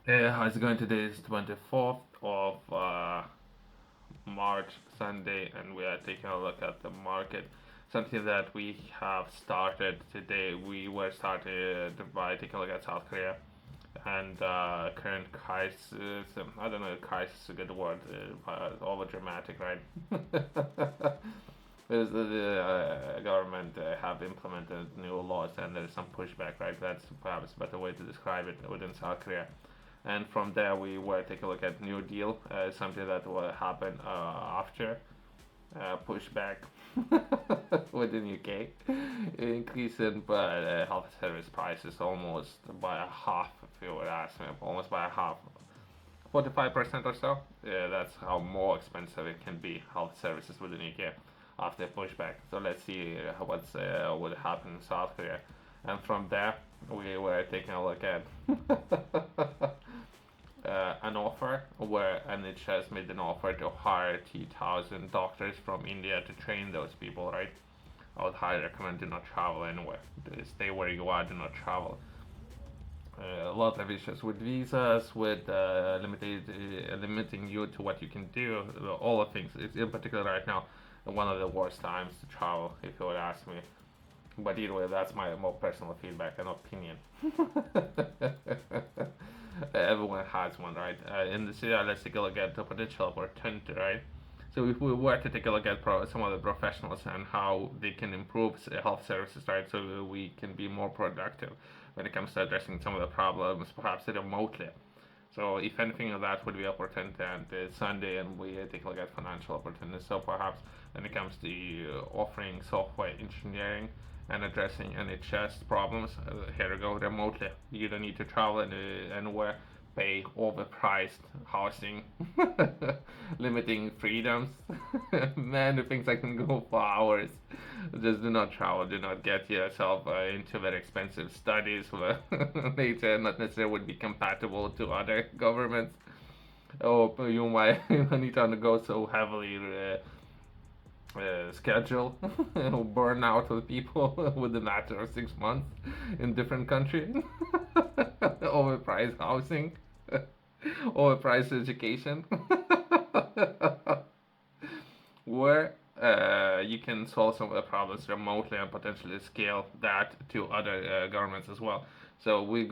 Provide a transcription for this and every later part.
How's it going? Today is 24th of March, Sunday, and we are taking a look at the market. Something that we have started today. We were started by taking a look at South Korea and current crisis. I don't know if crisis is a good word, over dramatic, right? The government have implemented new laws and there's some pushback, right? That's perhaps a better way to describe it within South Korea. And from there, we were taking a look at New Deal, something that will happen after pushback within UK, increase in health service prices almost by a half, if you would ask me, almost by a half, 45% or so. Yeah, that's how more expensive it can be, health services within UK after pushback. So let's see what's would happen in South Korea. And from there, we were taking a look at an offer where NHS made an offer to hire 2,000 doctors from India to train those people, right? I would highly recommend do not travel anywhere. Stay where you are, do not travel. A lot of issues with visas, with limiting you to what you can do, all the things. It's in particular right now one of the worst times to travel, if you would ask me. But either way, that's my more personal feedback and opinion. Everyone has one, right? In the city, let's take a look at the potential opportunity, right? So if we were to take a look at some of the professionals and how they can improve health services, right, so we can be more productive when it comes to addressing some of the problems, perhaps remotely. So if anything of that would be opportunity, and it's Sunday, and we take a look at financial opportunities. So perhaps when it comes to offering software engineering and addressing NHS problems, here we go remotely. You don't need to travel anywhere, pay overpriced housing, limiting freedoms, many things that can go for hours. Just do not travel, do not get yourself into very expensive studies where later not necessarily would be compatible to other governments. Or you might need to undergo so heavily schedule burn out of people within a matter of 6 months in different countries. Overpriced housing, overpriced education, where you can solve some of the problems remotely and potentially scale that to other governments as well. So we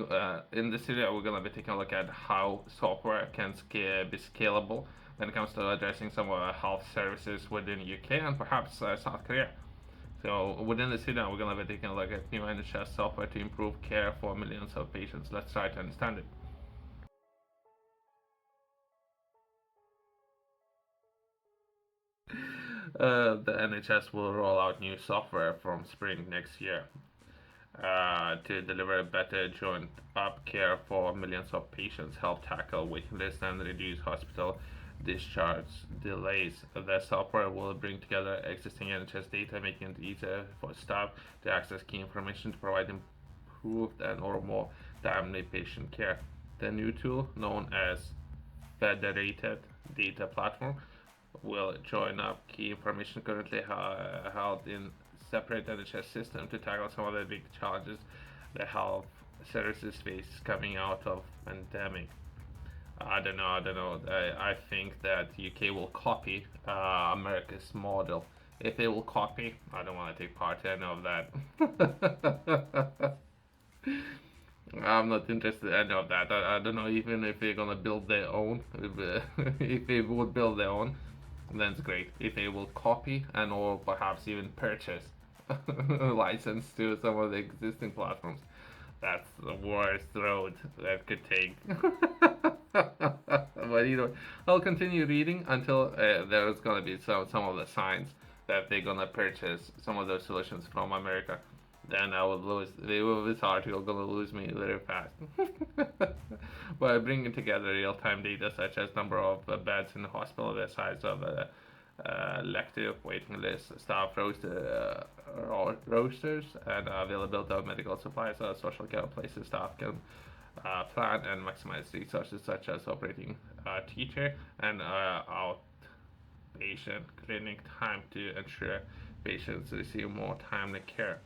in this area we're going to be taking a look at how software can be scalable when it comes to addressing some of the health services within UK and perhaps South Korea. So within this video, we're going to be taking a look at new NHS software to improve care for millions of patients. Let's try to understand it. The NHS will roll out new software from spring next year to deliver better joint up care for millions of patients, help tackle waiting lists, and reduce hospital discharge delays. The software will bring together existing NHS data, making it easier for staff to access key information to provide improved and or more timely patient care. The new tool, known as Federated Data Platform, will join up key information currently held in separate NHS system to tackle some of the big challenges the health services face coming out of pandemic. I don't know. I think that UK will copy America's model. If they will copy, I don't want to take part in any of that. I'm not interested in any of that. I don't know even if they're gonna build their own. If they would build their own, then it's great. If they will copy and or perhaps even purchase license to some of the existing platforms, that's the worst road that could take. But I'll continue reading until there's gonna be some of the signs that they're gonna purchase some of those solutions from America. Then I will lose. This article gonna lose me very fast. By bringing together real-time data such as number of beds in the hospital, the size of elective waiting lists, staff rosters, and availability of medical supplies, social care places staff can plan and maximize resources such as operating teacher and outpatient clinic time to ensure patients receive more timely care.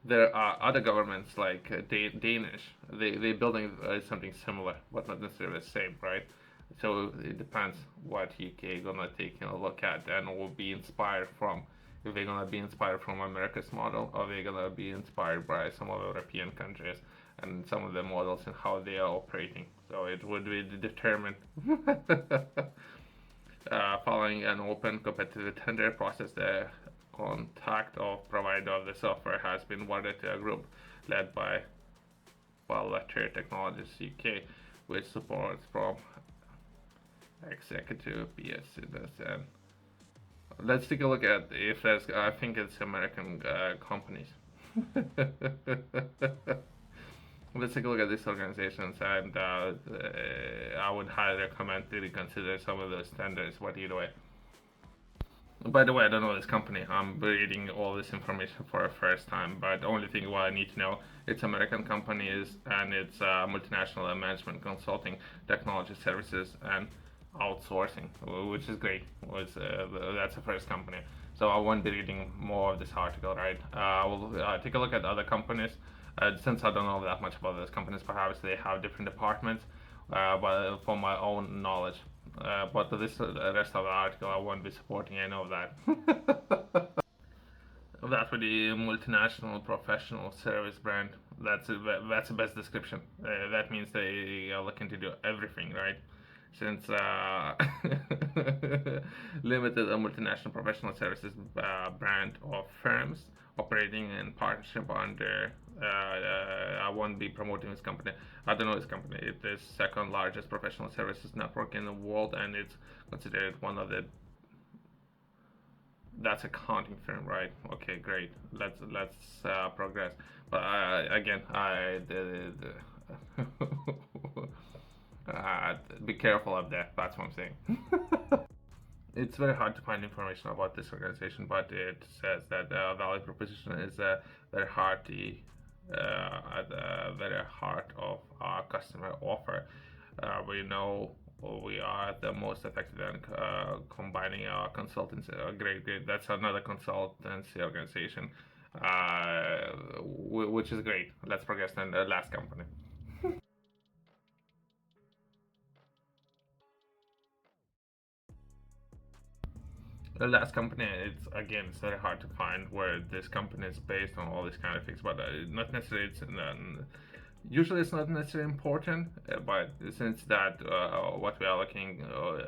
There are other governments like Danish. They building something similar, but not necessarily the same, right? So it depends what UK gonna take a look at and will be inspired from. If they're gonna be inspired from America's model, or they're gonna be inspired by some of the European countries and some of the models and how they are operating. So it would be determined. Following an open competitive tender process, the contact of provider of the software has been awarded to a group led by Letter Technologies UK, with support from executive BS in this. And let's take a look at if there's. I think it's American companies. Let's take a look at these organizations, and I would highly recommend to reconsider some of those standards. But either way, by the way, I don't know this company. I'm reading all this information for the first time, but the only thing what I need to know, it's American companies and it's multinational management consulting, technology services, and outsourcing, which is great. That's the first company. So I won't be reading more of this article, right? I will take a look at other companies. Since I don't know that much about those companies, perhaps they have different departments. But for my own knowledge, but this rest of the article, I won't be supporting any of that. That would be multinational professional service brand. That's the best description. That means they are looking to do everything, right? Since limited a multinational professional services brand of firms operating in partnership under. I won't be promoting this company. I don't know this company. It is second largest professional services network in the world, and it's considered one of the. That's accounting firm, right? Okay, great. Let's progress. But again, be careful of that. That's what I'm saying. It's very hard to find information about this organization, but it says that the value proposition is very hearty at the very heart of our customer offer. We know we are the most effective in combining our consultants. Great. That's another consultancy organization, which is great. Let's progress to the last company. The last company, it's very hard to find where this company is based on all these kind of things, but not necessarily. Usually it's not necessarily important, but since that what we are looking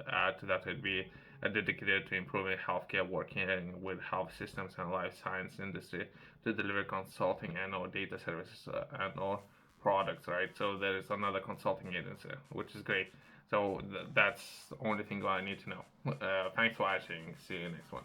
at, that would be dedicated to improving healthcare, working with health systems and life science industry to deliver consulting and or data services and or products, right? So there is another consulting agency, which is great. So that's the only thing I need to know. Thanks for watching. See you next one.